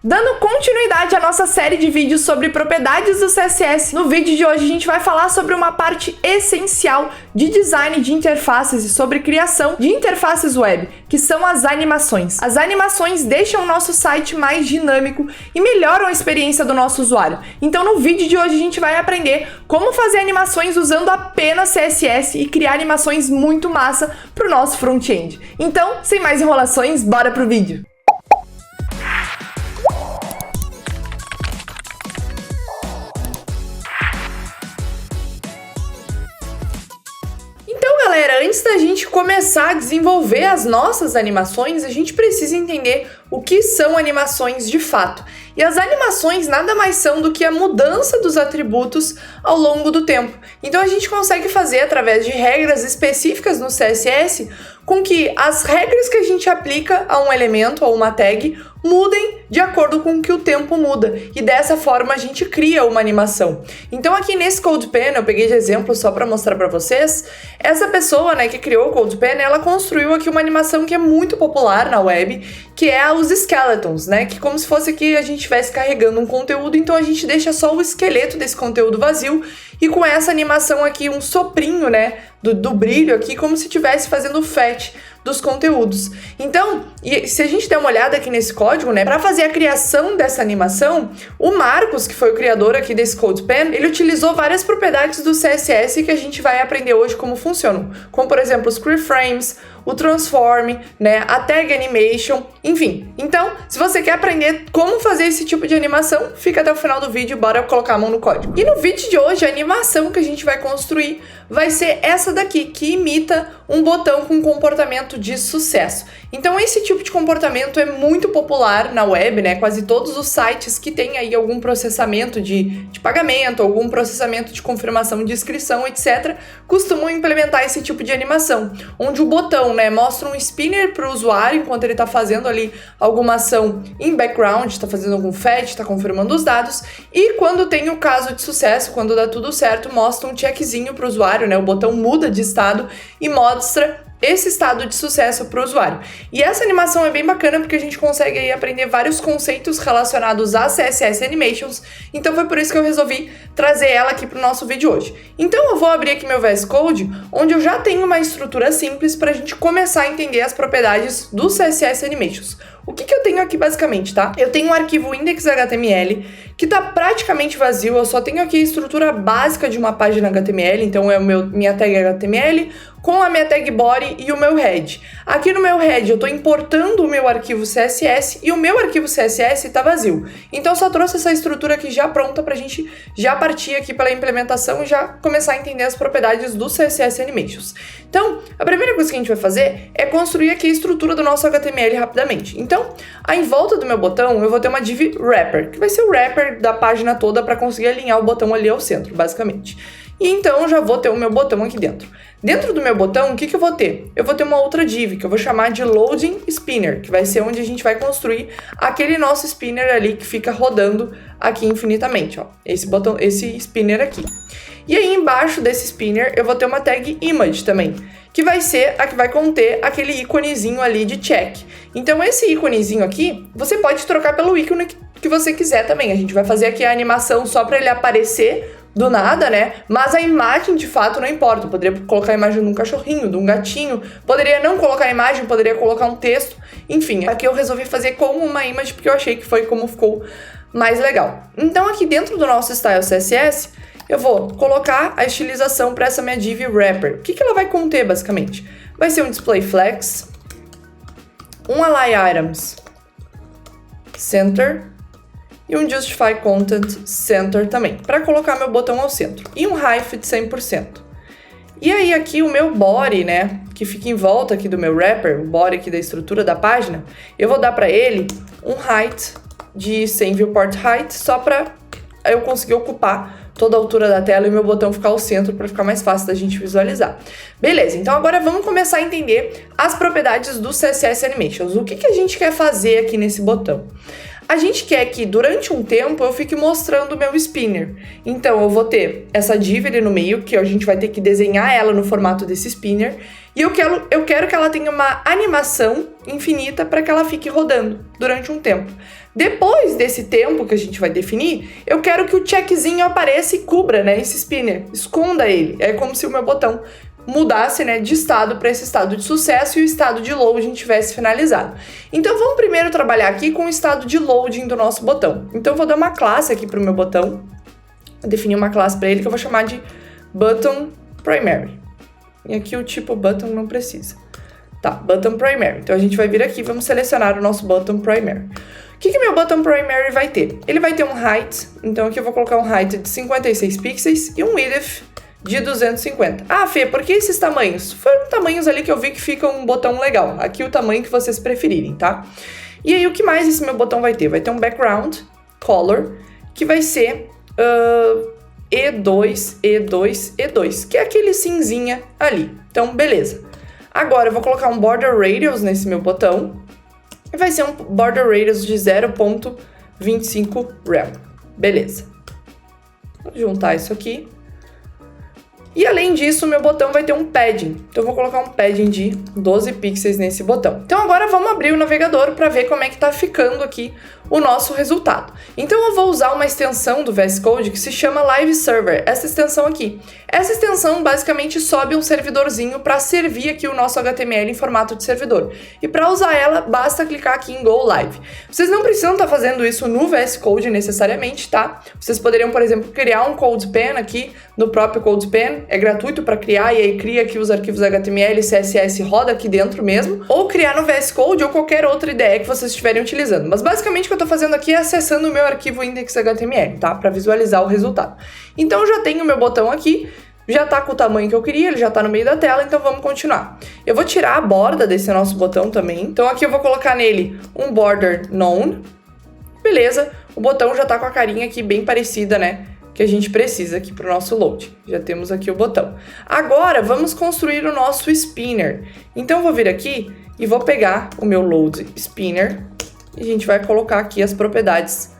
Dando continuidade à nossa série de vídeos sobre propriedades do CSS, no vídeo de hoje a gente vai falar sobre uma parte essencial de design de interfaces e sobre criação de interfaces web, que são as animações. As animações deixam o nosso site mais dinâmico e melhoram a experiência do nosso usuário. Então no vídeo de hoje a gente vai aprender como fazer animações usando apenas CSS e criar animações muito massa para o nosso front-end. Então, sem mais enrolações, bora pro vídeo! Galera, antes da gente começar a desenvolver as nossas animações, a gente precisa entender o que são animações de fato. E as animações nada mais são do que a mudança dos atributos ao longo do tempo. Então a gente consegue fazer através de regras específicas no CSS com que as regras que a gente aplica a um elemento ou uma tag mudem de acordo com que o tempo muda. E dessa forma a gente cria uma animação. Então aqui nesse CodePen, eu peguei de exemplo só para mostrar para vocês, essa pessoa, que criou o CodePen, ela construiu aqui uma animação que é muito popular na web, que é os skeletons, que como se fosse que a gente estivesse carregando um conteúdo, então a gente deixa só o esqueleto desse conteúdo vazio e com essa animação aqui, um soprinho, do brilho aqui, como se estivesse fazendo o fetch dos conteúdos. Então, se a gente der uma olhada aqui nesse código, para fazer a criação dessa animação, o Marcos, que foi o criador aqui desse CodePen, ele utilizou várias propriedades do CSS que a gente vai aprender hoje como funcionam, como por exemplo os keyframes, o transform, a tag animation, enfim. Então, se você quer aprender como fazer esse tipo de animação, fica até o final do vídeo, bora colocar a mão no código. E no vídeo de hoje, a animação que a gente vai construir vai ser essa daqui, que imita um botão com comportamento de sucesso. Então esse tipo de comportamento é muito popular na web, quase todos os sites que têm aí algum processamento de pagamento, algum processamento de confirmação de inscrição, etc., costumam implementar esse tipo de animação, onde o botão, mostra um spinner para o usuário enquanto ele está fazendo ali alguma ação em background, está fazendo algum fetch, está confirmando os dados, e quando tem o caso de sucesso, quando dá tudo certo, mostra um checkzinho para o usuário, o botão muda de estado e mostra esse estado de sucesso para o usuário. E essa animação é bem bacana porque a gente consegue aí aprender vários conceitos relacionados a CSS Animations, então foi por isso que eu resolvi trazer ela aqui para o nosso vídeo hoje. Então eu vou abrir aqui meu VS Code, onde eu já tenho uma estrutura simples para a gente começar a entender as propriedades do CSS Animations. O que eu tenho aqui basicamente, Eu tenho um arquivo index.html que está praticamente vazio, eu só tenho aqui a estrutura básica de uma página HTML, então é minha tag HTML com a minha tag body e o meu head. Aqui no meu head eu estou importando o meu arquivo CSS e o meu arquivo CSS está vazio. Então eu só trouxe essa estrutura aqui já pronta para a gente já partir aqui pela implementação e já começar a entender as propriedades do CSS Animations. Então, a primeira coisa que a gente vai fazer é construir aqui a estrutura do nosso HTML rapidamente. Então, em volta do meu botão, eu vou ter uma div wrapper, que vai ser o wrapper da página toda para conseguir alinhar o botão ali ao centro, basicamente. E então, eu já vou ter o meu botão aqui dentro. Dentro do meu botão, o que eu vou ter? Eu vou ter uma outra div, que eu vou chamar de loading spinner, que vai ser onde a gente vai construir aquele nosso spinner ali que fica rodando aqui infinitamente, esse spinner aqui. E aí, embaixo desse spinner, eu vou ter uma tag image também, que vai ser a que vai conter aquele íconezinho ali de check. Então, esse íconezinho aqui, você pode trocar pelo ícone que você quiser também. A gente vai fazer aqui a animação só para ele aparecer do nada, Mas a imagem, de fato, não importa. Eu poderia colocar a imagem de um cachorrinho, de um gatinho, poderia não colocar a imagem, poderia colocar um texto. Enfim, aqui eu resolvi fazer como uma image porque eu achei que foi como ficou mais legal. Então, aqui dentro do nosso style CSS, eu vou colocar a estilização para essa minha div wrapper. O que ela vai conter, basicamente? Vai ser um display flex, um align items center e um justify content center também, para colocar meu botão ao centro. E um height de 100%. E aí aqui o meu body, que fica em volta aqui do meu wrapper, o body aqui da estrutura da página, eu vou dar para ele um height de 100 viewport height, só para eu conseguir ocupar toda a altura da tela e o meu botão ficar ao centro para ficar mais fácil da gente visualizar. Beleza, então agora vamos começar a entender as propriedades do CSS Animations. O que a gente quer fazer aqui nesse botão? A gente quer que durante um tempo eu fique mostrando o meu spinner. Então eu vou ter essa div ali no meio, que a gente vai ter que desenhar ela no formato desse spinner. E eu quero que ela tenha uma animação infinita para que ela fique rodando durante um tempo. Depois desse tempo que a gente vai definir, eu quero que o checkzinho apareça e cubra, né, esse spinner, esconda ele. É como se o meu botão mudasse, né, de estado para esse estado de sucesso e o estado de loading tivesse finalizado. Então vamos primeiro trabalhar aqui com o estado de loading do nosso botão. Então eu vou dar uma classe aqui para o meu botão, vou definir uma classe para ele que eu vou chamar de button primary. E aqui o tipo button não precisa. Tá, button primary. Então a gente vai vir aqui e vamos selecionar o nosso button primary. O que meu button primary vai ter? Ele vai ter um height, então aqui eu vou colocar um height de 56 pixels e um width de 250. Ah, Fê, por que esses tamanhos? Foram tamanhos ali que eu vi que fica um botão legal. Aqui o tamanho que vocês preferirem, tá? E aí o que mais esse meu botão vai ter? Vai ter um background color, que vai ser E2, E2, E2, que é aquele cinzinha ali. Então, beleza. Agora eu vou colocar um border radius nesse meu botão. E vai ser um border radius de 0.25 rem. Beleza. Vou juntar isso aqui. E além disso, o meu botão vai ter um padding. Então eu vou colocar um padding de 12 pixels nesse botão. Então agora vamos abrir o navegador para ver como é que tá ficando aqui o nosso resultado. Então eu vou usar uma extensão do VS Code que se chama Live Server, essa extensão aqui. Essa extensão basicamente sobe um servidorzinho para servir aqui o nosso HTML em formato de servidor. E para usar ela, basta clicar aqui em Go Live. Vocês não precisam estar fazendo isso no VS Code necessariamente, tá? Vocês poderiam, por exemplo, criar um CodePen aqui no próprio CodePen, é gratuito para criar e aí cria aqui os arquivos HTML, CSS, roda aqui dentro mesmo, ou criar no VS Code ou qualquer outra ideia que vocês estiverem utilizando. Mas basicamente o que eu tô fazendo aqui é acessando o meu arquivo index.html, tá? Para visualizar o resultado. Então eu já tenho o meu botão aqui, já tá com o tamanho que eu queria, ele já tá no meio da tela, então vamos continuar. Eu vou tirar a borda desse nosso botão também, então aqui eu vou colocar nele um border none, beleza, o botão já tá com a carinha aqui bem parecida, né, que a gente precisa aqui pro nosso load. Já temos aqui o botão. Agora vamos construir o nosso spinner. Então eu vou vir aqui e vou pegar o meu load spinner e a gente vai colocar aqui as propriedades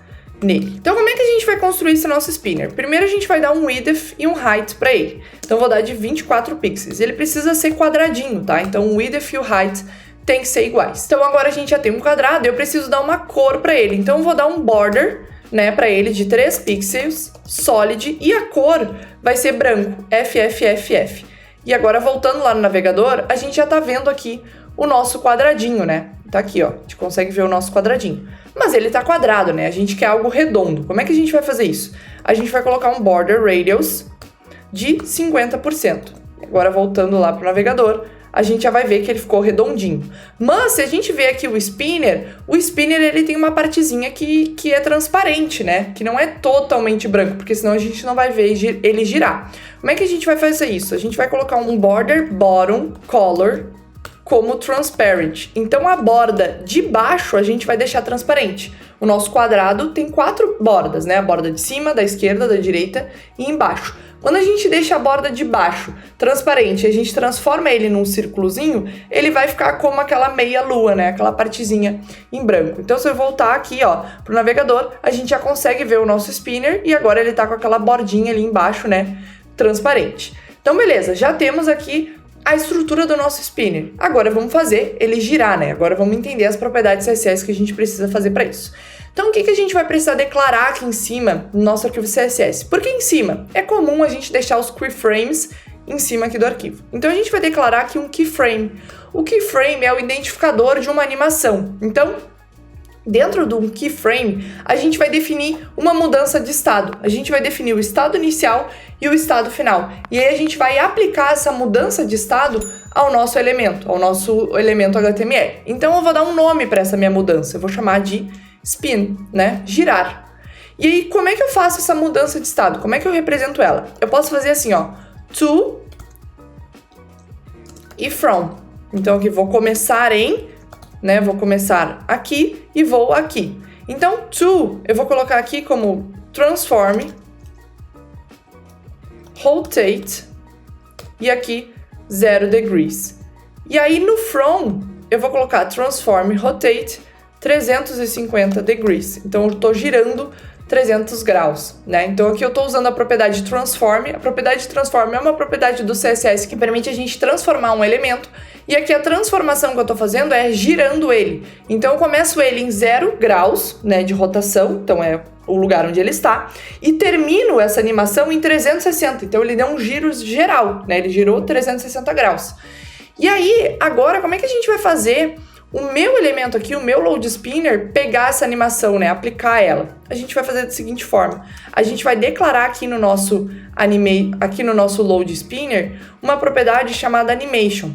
nele. Então como é que a gente vai construir esse nosso spinner? Primeiro a gente vai dar um width e um height para ele. Então eu vou dar de 24 pixels. Ele precisa ser quadradinho, tá? Então o width e o height tem que ser iguais. Então agora a gente já tem um quadrado e eu preciso dar uma cor para ele. Então eu vou dar um border, né, para ele de 3 pixels, solid, e a cor vai ser branco, FFFF. E agora voltando lá no navegador, a gente já tá vendo aqui o nosso quadradinho, né? Tá aqui, ó, a gente consegue ver o nosso quadradinho. Mas ele tá quadrado, né? A gente quer algo redondo. Como é que a gente vai fazer isso? A gente vai colocar um border radius de 50%. Agora voltando lá pro navegador, a gente já vai ver que ele ficou redondinho. Mas se a gente ver aqui o spinner ele tem uma partezinha que é transparente, né? Que não é totalmente branco, porque senão a gente não vai ver ele girar. Como é que a gente vai fazer isso? A gente vai colocar um border bottom color como transparent. Então a borda de baixo a gente vai deixar transparente. O nosso quadrado tem 4 bordas, né? A borda de cima, da esquerda, da direita e embaixo. Quando a gente deixa a borda de baixo transparente e a gente transforma ele num círculozinho, ele vai ficar como aquela meia lua, né? Aquela partezinha em branco. Então se eu voltar aqui, ó, pro navegador, a gente já consegue ver o nosso spinner e agora ele tá com aquela bordinha ali embaixo, né? Transparente. Então beleza, já temos aqui a estrutura do nosso spinner. Agora vamos fazer ele girar, né? Agora vamos entender as propriedades CSS que a gente precisa fazer para isso. Então o que a gente vai precisar declarar aqui em cima no nosso arquivo CSS? Porque em cima é comum a gente deixar os keyframes em cima aqui do arquivo. Então a gente vai declarar aqui um keyframe. O keyframe é o identificador de uma animação. Então, dentro de um keyframe, a gente vai definir uma mudança de estado. A gente vai definir o estado inicial e o estado final. E aí a gente vai aplicar essa mudança de estado ao nosso elemento HTML. Então eu vou dar um nome para essa minha mudança. Eu vou chamar de spin, né? Girar. E aí, como é que eu faço essa mudança de estado? Como é que eu represento ela? Eu posso fazer assim, ó, to e from. Então aqui vou começar em, né? Vou começar aqui e vou aqui. Então, to, eu vou colocar aqui como transform, rotate e aqui 0 degrees. E aí no from, eu vou colocar transform, rotate 350 degrees. Então eu estou girando 300 graus, né? Então aqui eu estou usando a propriedade transform. A propriedade transform é uma propriedade do CSS que permite a gente transformar um elemento. E aqui a transformação que eu estou fazendo é girando ele. Então eu começo ele em 0 graus, né, de rotação, então é o lugar onde ele está, e termino essa animação em 360. Então ele deu um giro geral, né? Ele girou 360 graus. E aí, agora, como é que a gente vai fazer o meu elemento aqui, o meu load spinner, pegar essa animação, né? Aplicar ela? A gente vai fazer da seguinte forma. A gente vai declarar aqui no nosso load spinner uma propriedade chamada animation.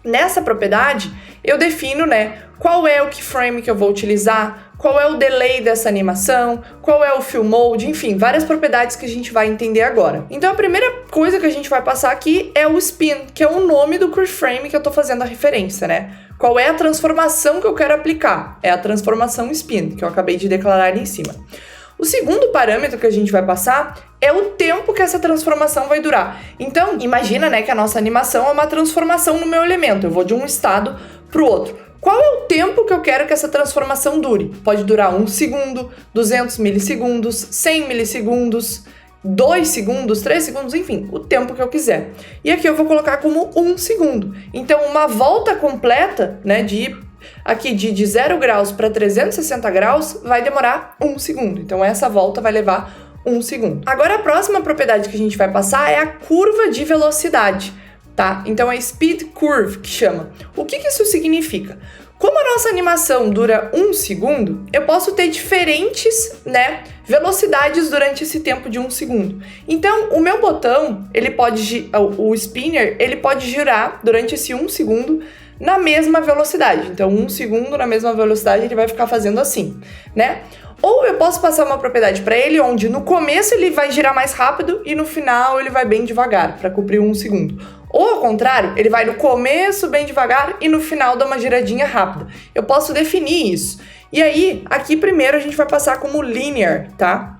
Nessa propriedade, eu defino, né, qual é o keyframe que eu vou utilizar, qual é o delay dessa animação, qual é o fill mode, enfim, várias propriedades que a gente vai entender agora. Então a primeira coisa que a gente vai passar aqui é o spin, que é o nome do keyframe que eu tô fazendo a referência, né? Qual é a transformação que eu quero aplicar? É a transformação spin, que eu acabei de declarar ali em cima. O segundo parâmetro que a gente vai passar é o tempo que essa transformação vai durar. Então, imagina, né, que a nossa animação é uma transformação no meu elemento. Eu vou de um estado para o outro. Qual é o tempo que eu quero que essa transformação dure? Pode durar 1 segundo, 200 milissegundos, 100 milissegundos, 2 segundos, 3 segundos, enfim, o tempo que eu quiser. E aqui eu vou colocar como 1 segundo. Então, uma volta completa, né, de 0 graus para 360 graus vai demorar 1 segundo. Então, essa volta vai levar 1 segundo. Agora, a próxima propriedade que a gente vai passar é a curva de velocidade, tá? Então, é speed curve, que chama. O que isso significa? Como a nossa animação dura 1 segundo, eu posso ter diferentes, né, velocidades durante esse tempo de 1 segundo. Então, o meu botão, o spinner, ele pode girar durante esse 1 segundo na mesma velocidade. Então, 1 segundo na mesma velocidade, ele vai ficar fazendo assim, né? Ou eu posso passar uma propriedade para ele, onde no começo ele vai girar mais rápido e no final ele vai bem devagar, para cobrir 1 segundo. Ou ao contrário, ele vai no começo bem devagar e no final dá uma giradinha rápida. Eu posso definir isso. E aí, aqui primeiro a gente vai passar como linear, tá?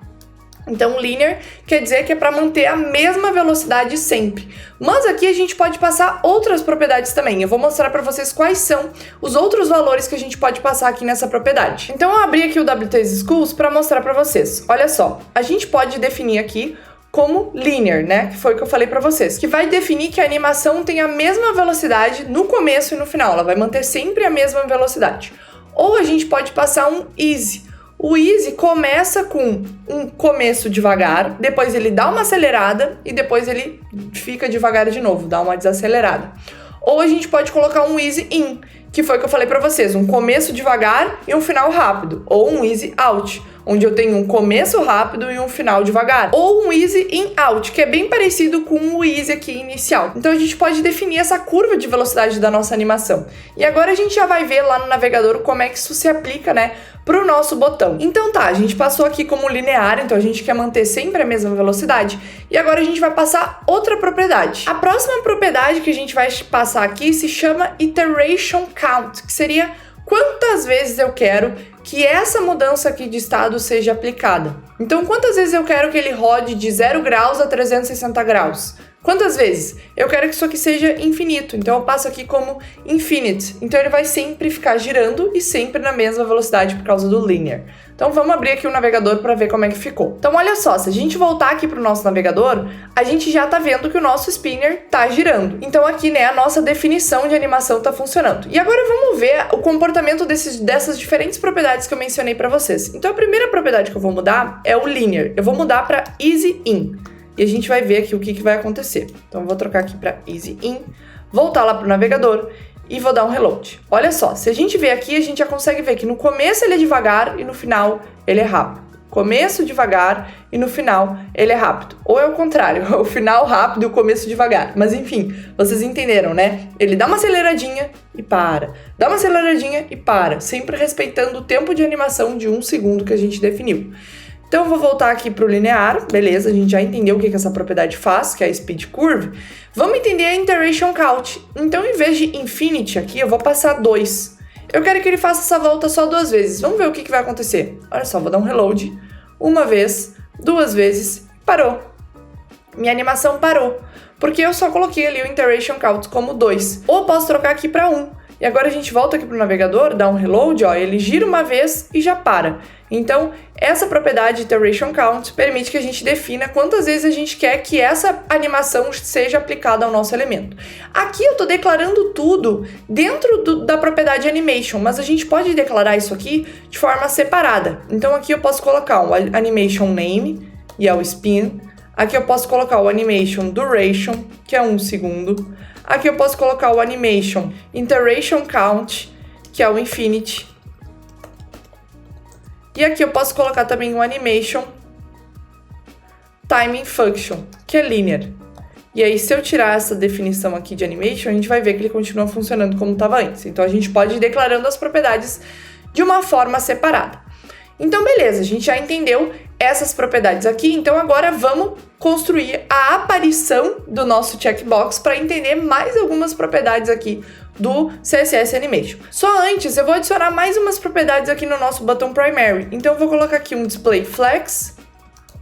Então, linear quer dizer que é para manter a mesma velocidade sempre. Mas aqui a gente pode passar outras propriedades também. Eu vou mostrar para vocês quais são os outros valores que a gente pode passar aqui nessa propriedade. Então, eu abri aqui o WT Schools para mostrar para vocês. Olha só, a gente pode definir aqui como linear, né? Que foi o que eu falei para vocês. Que vai definir que a animação tem a mesma velocidade no começo e no final. Ela vai manter sempre a mesma velocidade. Ou a gente pode passar um easy. O easy começa com um começo devagar, depois ele dá uma acelerada e depois ele fica devagar de novo, dá uma desacelerada. Ou a gente pode colocar um easy in, que foi o que eu falei pra vocês, um começo devagar e um final rápido. Ou um easy out, onde eu tenho um começo rápido e um final devagar. Ou um easy in out, que é bem parecido com o easy aqui inicial. Então a gente pode definir essa curva de velocidade da nossa animação. E agora a gente já vai ver lá no navegador como é que isso se aplica, né, pro nosso botão. Então tá, a gente passou aqui como linear, então a gente quer manter sempre a mesma velocidade. E agora a gente vai passar outra propriedade. A próxima propriedade que a gente vai passar aqui se chama iteration count, que seria quantas vezes eu quero que essa mudança aqui de estado seja aplicada. Então, quantas vezes eu quero que ele rode de 0 graus a 360 graus? Quantas vezes? Eu quero que isso aqui seja infinito, então eu passo aqui como infinite. Então ele vai sempre ficar girando e sempre na mesma velocidade por causa do linear. Então vamos abrir aqui o navegador para ver como é que ficou. Então olha só, se a gente voltar aqui para o nosso navegador, a gente já tá vendo que o nosso spinner tá girando. Então aqui, né, a nossa definição de animação tá funcionando. E agora vamos ver o comportamento dessas diferentes propriedades que eu mencionei para vocês. Então a primeira propriedade que eu vou mudar é o linear. Eu vou mudar para easy in. E a gente vai ver aqui o que vai acontecer. Então, eu vou trocar aqui para easy in, voltar lá para o navegador e vou dar um reload. Olha só, se a gente ver aqui, a gente já consegue ver que no começo ele é devagar e no final ele é rápido. Começo devagar e no final ele é rápido. Ou é o contrário, o final rápido e o começo devagar. Mas enfim, vocês entenderam, né? Ele dá uma aceleradinha e para. Dá uma aceleradinha e para. Sempre respeitando o tempo de animação de 1 segundo que a gente definiu. Então, eu vou voltar aqui para o linear, beleza, a gente já entendeu o que essa propriedade faz, que é a speed curve. Vamos entender a iteration count. Então, em vez de infinity aqui, eu vou passar 2. Eu quero que ele faça essa volta só 2 vezes. Vamos ver o que vai acontecer. Olha só, vou dar um reload. 1 vez, 2 vezes, parou. Minha animação parou, porque eu só coloquei ali o iteration count como 2. Ou eu posso trocar aqui para 1. E agora a gente volta aqui para o navegador, dá um reload, ó, ele gira uma vez e já para. Então, essa propriedade Iteration Count permite que a gente defina quantas vezes a gente quer que essa animação seja aplicada ao nosso elemento. Aqui eu estou declarando tudo dentro da propriedade Animation, mas a gente pode declarar isso aqui de forma separada. Então, aqui eu posso colocar o Animation Name, e é o Spin. Aqui eu posso colocar o Animation Duration, que é 1 segundo. Aqui eu posso colocar o Animation Iteration Count, que é o Infinity. E aqui eu posso colocar também o Animation Timing Function, que é Linear. E aí, se eu tirar essa definição aqui de Animation, a gente vai ver que ele continua funcionando como estava antes. Então, a gente pode ir declarando as propriedades de uma forma separada. Então, beleza, a gente já entendeu essas propriedades aqui. Então, agora vamos construir a aparição do nosso checkbox para entender mais algumas propriedades aqui do CSS Animation. Só antes, eu vou adicionar mais umas propriedades aqui no nosso botão primary. Então, eu vou colocar aqui um Display Flex,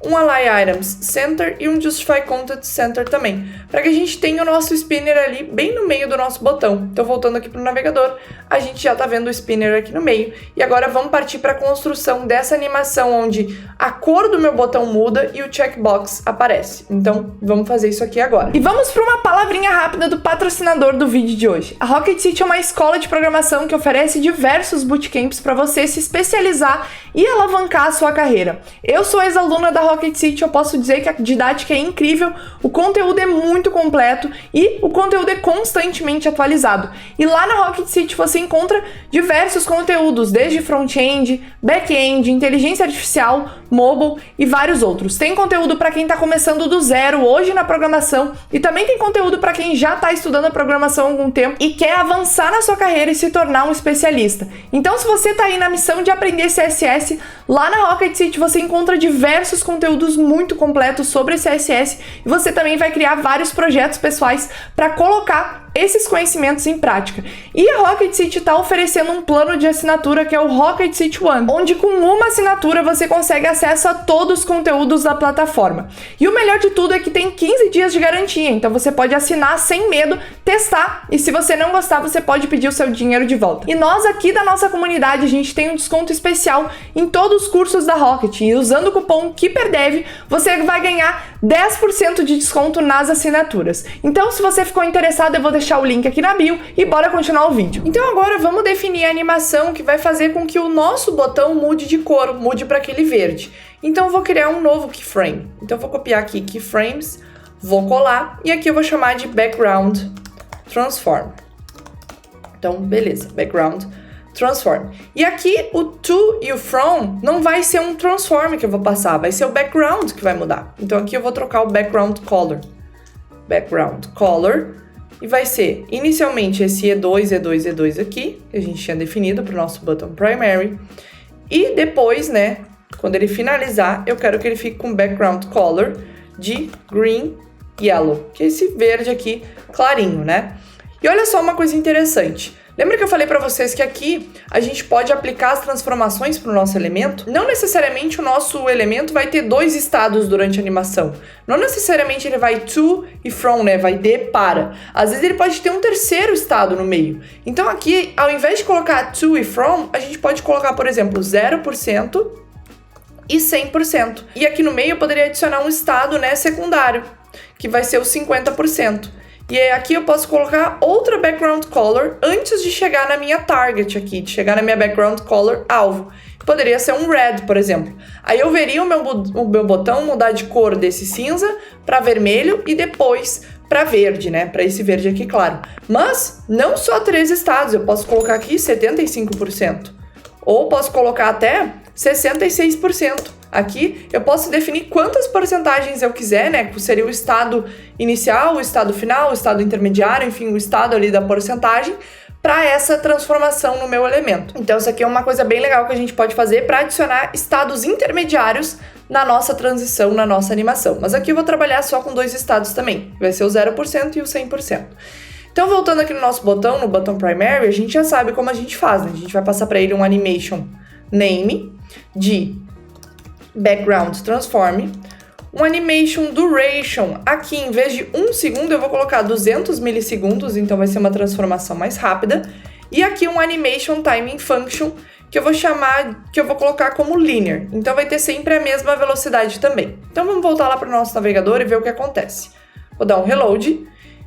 um Align Items Center e um Justify Content Center também, para que a gente tenha o nosso spinner ali bem no meio do nosso botão. Então, voltando aqui para o navegador, a gente já está vendo o spinner aqui no meio. E agora vamos partir para a construção dessa animação, onde a cor do meu botão muda e o checkbox aparece. Então, vamos fazer isso aqui agora. E vamos para uma palavrinha rápida do patrocinador do vídeo de hoje. A Rocket City é uma escola de programação que oferece diversos bootcamps para você se especializar e alavancar a sua carreira. Eu sou ex-aluna da Rocket City, eu posso dizer que a didática é incrível, o conteúdo é muito completo e o conteúdo é constantemente atualizado. E lá na Rocket City você encontra diversos conteúdos, desde front-end, back-end, inteligência artificial, mobile e vários outros. Tem conteúdo para quem está começando do zero hoje na programação e também tem conteúdo para quem já está estudando a programação há algum tempo e quer avançar na sua carreira e se tornar um especialista. Então, se você está aí na missão de aprender CSS, lá na Rocket City você encontra diversos conteúdos muito completos sobre CSS e você também vai criar vários projetos pessoais para colocar esses conhecimentos em prática. E a Rocket City está oferecendo um plano de assinatura que é o Rocket City One, onde com uma assinatura você consegue acesso a todos os conteúdos da plataforma. E o melhor de tudo é que tem 15 dias de garantia, então você pode assinar sem medo, testar, e se você não gostar, você pode pedir o seu dinheiro de volta. E nós aqui da nossa comunidade, a gente tem um desconto especial em todos os cursos da Rocket, e usando o cupom KEEPERDEV, você vai ganhar 10% de desconto nas assinaturas. Então, se você ficou interessado, eu vou deixar o link aqui na bio e bora continuar o vídeo. Então agora vamos definir a animação que vai fazer com que o nosso botão mude de cor, mude para aquele verde. Então eu vou criar um novo keyframe. Então eu vou copiar aqui keyframes, vou colar e aqui eu vou chamar de background transform. Então beleza, background transform. E aqui o to e o from não vai ser um transform que eu vou passar, vai ser o background que vai mudar. Então aqui eu vou trocar o background color. Background color. E vai ser, inicialmente, esse E2, E2, E2 aqui, que a gente tinha definido para o nosso button primary. E depois, né, quando ele finalizar, eu quero que ele fique com background color de green, yellow, que é esse verde aqui clarinho, né? E olha só uma coisa interessante. Lembra que eu falei para vocês que aqui a gente pode aplicar as transformações para o nosso elemento? Não necessariamente o nosso elemento vai ter dois estados durante a animação. Não necessariamente ele vai to e from, né? Vai de para. Às vezes ele pode ter um terceiro estado no meio. Então aqui, ao invés de colocar to e from, a gente pode colocar, por exemplo, 0% e 100%. E aqui no meio eu poderia adicionar um estado, né, secundário, que vai ser o 50%. E aí aqui eu posso colocar outra background color antes de chegar na minha target aqui, de chegar na minha background color alvo. Poderia ser um red, por exemplo. Aí eu veria o meu botão mudar de cor desse cinza para vermelho e depois para verde, né? Para esse verde aqui claro. Mas não só 3 estados, eu posso colocar aqui 75%. Ou posso colocar até 66%. Aqui eu posso definir quantas porcentagens eu quiser, né? Que seria o estado inicial, o estado final, o estado intermediário, enfim, o estado ali da porcentagem para essa transformação no meu elemento. Então isso aqui é uma coisa bem legal que a gente pode fazer para adicionar estados intermediários na nossa transição, na nossa animação. Mas aqui eu vou trabalhar só com 2 estados também, vai ser o 0% e o 100%. Então voltando aqui no nosso botão, no botão primary, a gente já sabe como a gente faz, né? A gente vai passar para ele um animation name de background transform, um animation duration, aqui em vez de 1 segundo eu vou colocar 200 milissegundos, então vai ser uma transformação mais rápida, e aqui um animation timing function, que eu vou colocar como linear. Então vai ter sempre a mesma velocidade também. Então vamos voltar lá para o nosso navegador e ver o que acontece. Vou dar um reload.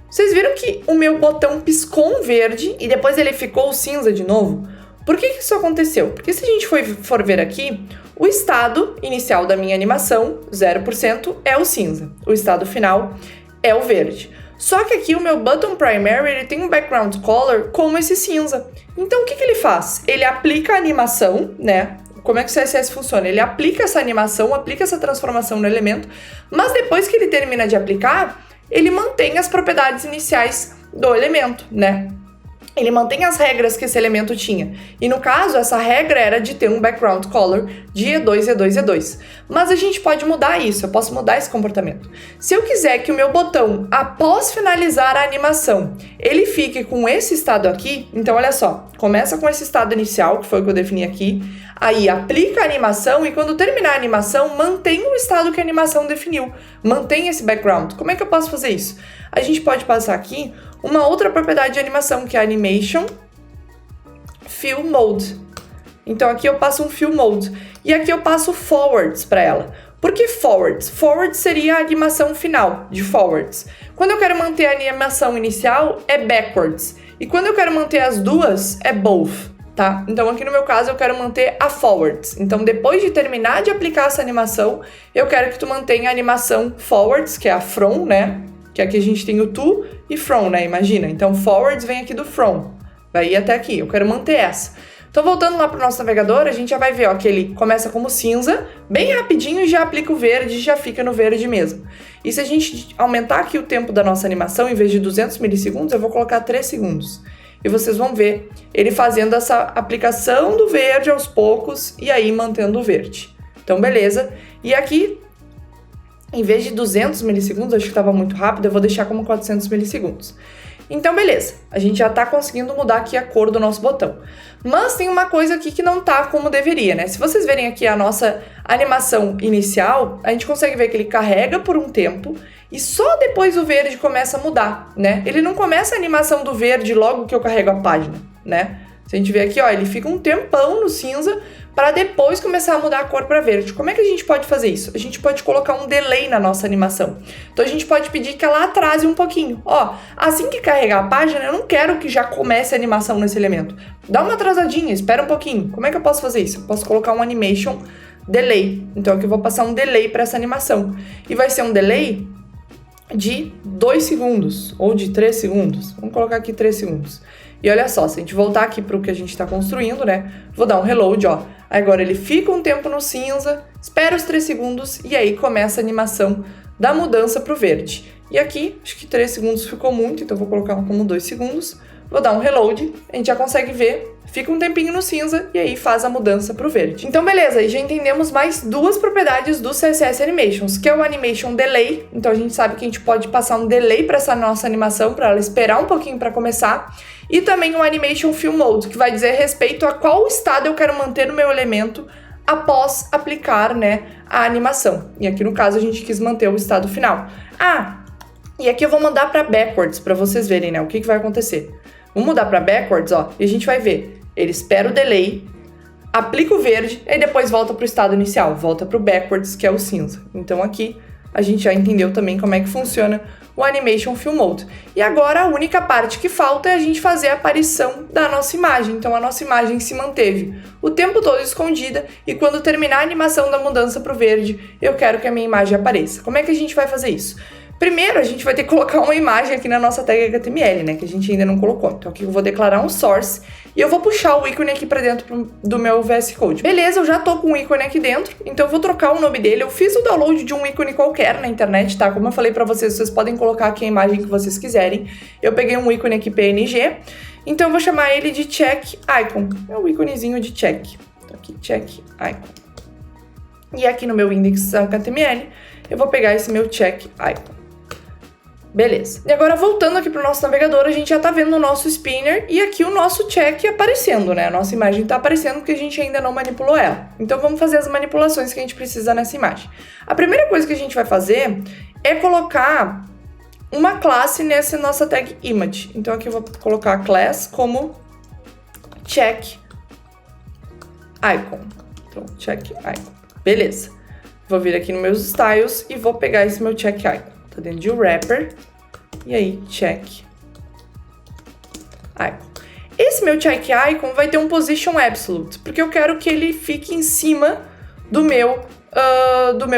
Vocês viram que o meu botão piscou um verde e depois ele ficou cinza de novo? Por que isso aconteceu? Porque se a gente for ver aqui, o estado inicial da minha animação, 0%, é o cinza. O estado final é o verde. Só que aqui o meu button primary ele tem um background color como esse cinza. Então o que ele faz? Ele aplica a animação, né? Como é que o CSS funciona? Ele aplica essa animação, aplica essa transformação no elemento, mas depois que ele termina de aplicar, ele mantém as propriedades iniciais do elemento, né? Ele mantém as regras que esse elemento tinha. E no caso, essa regra era de ter um background color de E2, E2, E2. Mas a gente pode mudar isso, eu posso mudar esse comportamento. Se eu quiser que o meu botão, após finalizar a animação, ele fique com esse estado aqui, então olha só, começa com esse estado inicial, que foi o que eu defini aqui, aí aplica a animação e quando terminar a animação, mantém o estado que a animação definiu. Mantém esse background. Como é que eu posso fazer isso? A gente pode passar aqui uma outra propriedade de animação, que é a Animation Fill Mode. Então aqui eu passo um Fill Mode. E aqui eu passo Forwards para ela. Por que Forwards? Forwards seria a animação final de Forwards. Quando eu quero manter a animação inicial, é Backwards. E quando eu quero manter as duas, é Both. Tá? Então aqui no meu caso eu quero manter a Forwards. Então depois de terminar de aplicar essa animação, eu quero que tu mantenha a animação Forwards, que é a From, né? Que aqui a gente tem o to e from, né? Imagina. Então, forwards vem aqui do from. Vai ir até aqui. Eu quero manter essa. Então, voltando lá para o nosso navegador, a gente já vai ver, ó, que ele começa como cinza, bem rapidinho e já aplica o verde e já fica no verde mesmo. E se a gente aumentar aqui o tempo da nossa animação, em vez de 200 milissegundos, eu vou colocar 3 segundos. E vocês vão ver ele fazendo essa aplicação do verde aos poucos e aí mantendo o verde. Então, beleza. E aqui, em vez de 200 milissegundos, acho que estava muito rápido, eu vou deixar como 400 milissegundos. Então, beleza. A gente já está conseguindo mudar aqui a cor do nosso botão. Mas tem uma coisa aqui que não tá como deveria, né? Se vocês verem aqui a nossa animação inicial, a gente consegue ver que ele carrega por um tempo e só depois o verde começa a mudar, né? Ele não começa a animação do verde logo que eu carrego a página, né? Se a gente ver aqui, ó, ele fica um tempão no cinza para depois começar a mudar a cor para verde. Como é que a gente pode fazer isso? A gente pode colocar um delay na nossa animação. Então a gente pode pedir que ela atrase um pouquinho. Ó, assim que carregar a página, eu não quero que já comece a animação nesse elemento. Dá uma atrasadinha, espera um pouquinho. Como é que eu posso fazer isso? Eu posso colocar um animation delay. Então aqui eu vou passar um delay para essa animação. E vai ser um delay de 2 segundos ou de 3 segundos. Vamos colocar aqui 3 segundos. E olha só, se a gente voltar aqui para o que a gente está construindo, né? Vou dar um reload, ó. Agora ele fica um tempo no cinza, espera os 3 segundos e aí começa a animação da mudança para o verde. E aqui, acho que 3 segundos ficou muito, então vou colocar como 2 segundos. Vou dar um reload, a gente já consegue ver, fica um tempinho no cinza e aí faz a mudança para o verde. Então beleza, aí já entendemos mais 2 propriedades do CSS Animations, que é o Animation Delay. Então a gente sabe que a gente pode passar um delay para essa nossa animação, para ela esperar um pouquinho para começar. E também o Animation Fill Mode, que vai dizer respeito a qual estado eu quero manter no meu elemento após aplicar, né, a animação. E aqui no caso a gente quis manter o estado final. E aqui eu vou mandar para backwards para vocês verem, né, o que vai acontecer. Vamos mudar para backwards, ó, e a gente vai ver. Ele espera o delay, aplica o verde e depois volta para o estado inicial, volta para o backwards, que é o cinza. Então aqui a gente já entendeu também como é que funciona o Animation Fill Mode. E agora a única parte que falta é a gente fazer a aparição da nossa imagem. Então a nossa imagem se manteve o tempo todo escondida e quando terminar a animação da mudança para o verde, eu quero que a minha imagem apareça. Como é que a gente vai fazer isso? Primeiro, a gente vai ter que colocar uma imagem aqui na nossa tag HTML, né, que a gente ainda não colocou. Então aqui eu vou declarar um source e eu vou puxar o ícone aqui para dentro do meu VS Code. Beleza, eu já tô com o ícone aqui dentro, então eu vou trocar o nome dele. Eu fiz o download de um ícone qualquer na internet, tá? Como eu falei para vocês, vocês podem colocar aqui a imagem que vocês quiserem. Eu peguei um ícone aqui PNG, então eu vou chamar ele de Check Icon. É o íconezinho de check. Então aqui, Check Icon. E aqui no meu index.html, eu vou pegar esse meu Check Icon. Beleza. E agora, voltando aqui para o nosso navegador, a gente já tá vendo o nosso spinner e aqui o nosso check aparecendo, né? A nossa imagem tá aparecendo porque a gente ainda não manipulou ela. Então, vamos fazer as manipulações que a gente precisa nessa imagem. A primeira coisa que a gente vai fazer é colocar uma classe nessa nossa tag image. Então, aqui eu vou colocar a class como check icon. Então, check icon. Beleza. Vou vir aqui nos meus styles e vou pegar esse meu check icon. Tá dentro de wrapper. E aí, check icon. Esse meu check icon vai ter um position absolute, porque eu quero que ele fique em cima do meu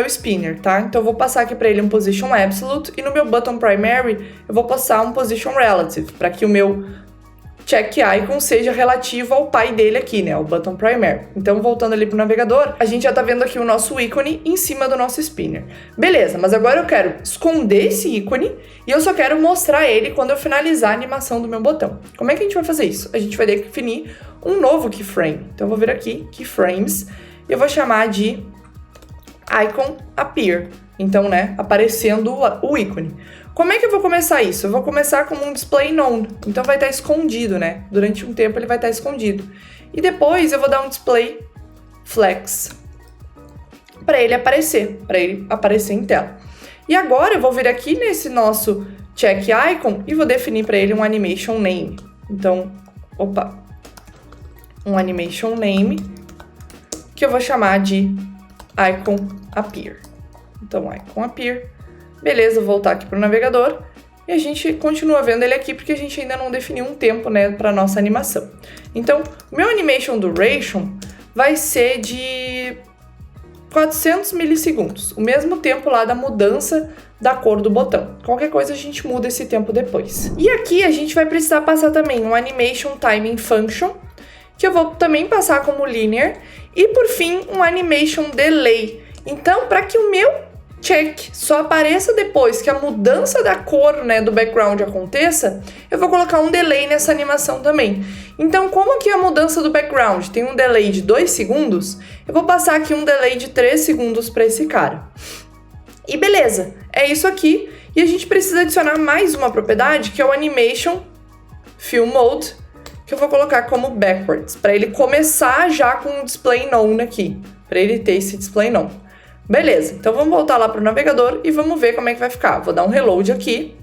spinner, tá? Então eu vou passar aqui para ele um position absolute e no meu button primary eu vou passar um position relative, para que o meu check icon seja relativo ao pai dele aqui, né? O button primary. Então, voltando ali pro navegador, a gente já tá vendo aqui o nosso ícone em cima do nosso spinner. Beleza, mas agora eu quero esconder esse ícone e eu só quero mostrar ele quando eu finalizar a animação do meu botão. Como é que a gente vai fazer isso? A gente vai definir um novo keyframe. Então, eu vou vir aqui, keyframes, e eu vou chamar de icon appear. Então, né, aparecendo o ícone. Como é que eu vou começar isso? Eu vou começar como um display known, então vai estar escondido, né? Durante um tempo ele vai estar escondido. E depois eu vou dar um display flex para ele aparecer em tela. E agora eu vou vir aqui nesse nosso check icon e vou definir para ele um animation name. Então, um animation name que eu vou chamar de icon appear. Então, icon appear. Beleza, vou voltar aqui para o navegador e a gente continua vendo ele aqui porque a gente ainda não definiu um tempo, né, para nossa animação. Então, o meu animation duration vai ser de 400 milissegundos, o mesmo tempo lá da mudança da cor do botão. Qualquer coisa a gente muda esse tempo depois. E aqui a gente vai precisar passar também um animation timing function, que eu vou também passar como linear, e por fim um animation delay. Então, para que o meu check só apareça depois que a mudança da cor, né, do background aconteça, eu vou colocar um delay nessa animação também. Então, como aqui a mudança do background tem um delay de 2 segundos, eu vou passar aqui um delay de 3 segundos para esse cara. E beleza, é isso aqui. E a gente precisa adicionar mais uma propriedade, que é o Animation Fill Mode, que eu vou colocar como backwards, para ele começar já com o display known aqui, para ele ter esse display known. Beleza, então vamos voltar lá para o navegador e vamos ver como é que vai ficar. Vou dar um reload aqui,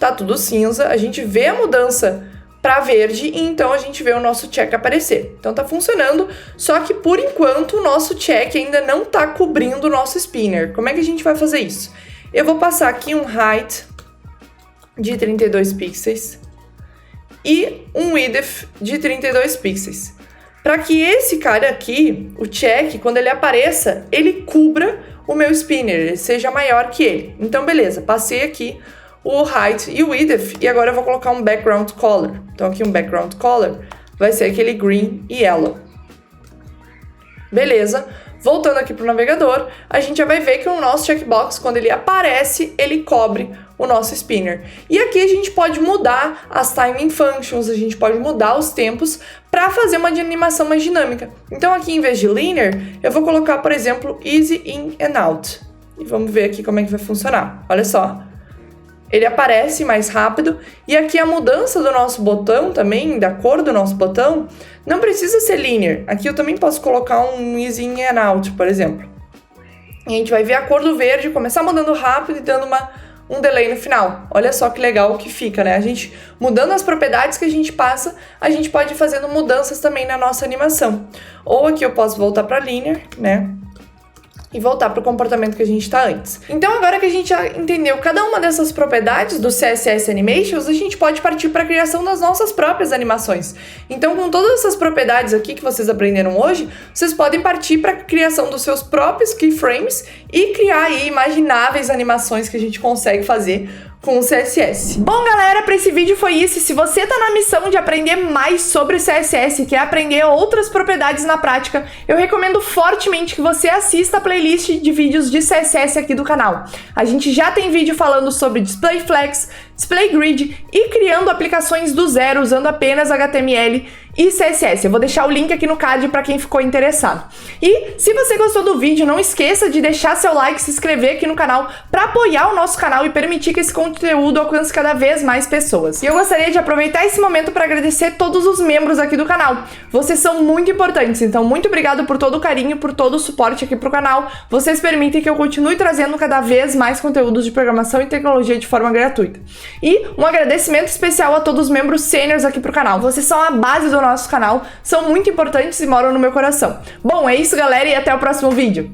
tá tudo cinza, a gente vê a mudança para verde e então a gente vê o nosso check aparecer. Então tá funcionando, só que por enquanto o nosso check ainda não tá cobrindo o nosso spinner. Como é que a gente vai fazer isso? Eu vou passar aqui um height de 32 pixels e um width de 32 pixels. Para que esse cara aqui, o check, quando ele apareça, ele cubra o meu spinner, ele seja maior que ele. Então, beleza, passei aqui o height e o width, e agora eu vou colocar um background color. Então, aqui um background color vai ser aquele green e yellow. Beleza, voltando aqui para o navegador, a gente já vai ver que o nosso checkbox, quando ele aparece, ele cobre o nosso spinner. E aqui a gente pode mudar as timing functions, a gente pode mudar os tempos para fazer uma animação mais dinâmica. Então aqui em vez de linear, eu vou colocar, por exemplo, easy in and out. E vamos ver aqui como é que vai funcionar. Olha só, ele aparece mais rápido e aqui a mudança do nosso botão também, da cor do nosso botão, não precisa ser linear. Aqui eu também posso colocar um easy in and out, por exemplo. E a gente vai ver a cor do verde começar mudando rápido e dando um delay no final. Olha só que legal que fica, né? A gente, mudando as propriedades que a gente passa, a gente pode ir fazendo mudanças também na nossa animação. Ou aqui eu posso voltar para linear, né? E voltar para o comportamento que a gente está antes. Então, agora que a gente já entendeu cada uma dessas propriedades do CSS Animations, a gente pode partir para a criação das nossas próprias animações. Então, com todas essas propriedades aqui que vocês aprenderam hoje, vocês podem partir para a criação dos seus próprios keyframes e criar aí imagináveis animações que a gente consegue fazer com o CSS. Bom, galera, para esse vídeo foi isso. Se você tá na missão de aprender mais sobre CSS e quer aprender outras propriedades na prática, eu recomendo fortemente que você assista a playlist de vídeos de CSS aqui do canal. A gente já tem vídeo falando sobre Display Flex, Display Grid e criando aplicações do zero usando apenas HTML e CSS. Eu vou deixar o link aqui no card para quem ficou interessado. E se você gostou do vídeo, não esqueça de deixar seu like, se inscrever aqui no canal para apoiar o nosso canal e permitir que esse conteúdo alcance cada vez mais pessoas. E eu gostaria de aproveitar esse momento para agradecer todos os membros aqui do canal. Vocês são muito importantes, então muito obrigado por todo o carinho, por todo o suporte aqui pro canal. Vocês permitem que eu continue trazendo cada vez mais conteúdos de programação e tecnologia de forma gratuita. E um agradecimento especial a todos os membros sêniores aqui pro canal. Vocês são a base do nosso canal são muito importantes e moram no meu coração. Bom, é isso, galera, e até o próximo vídeo.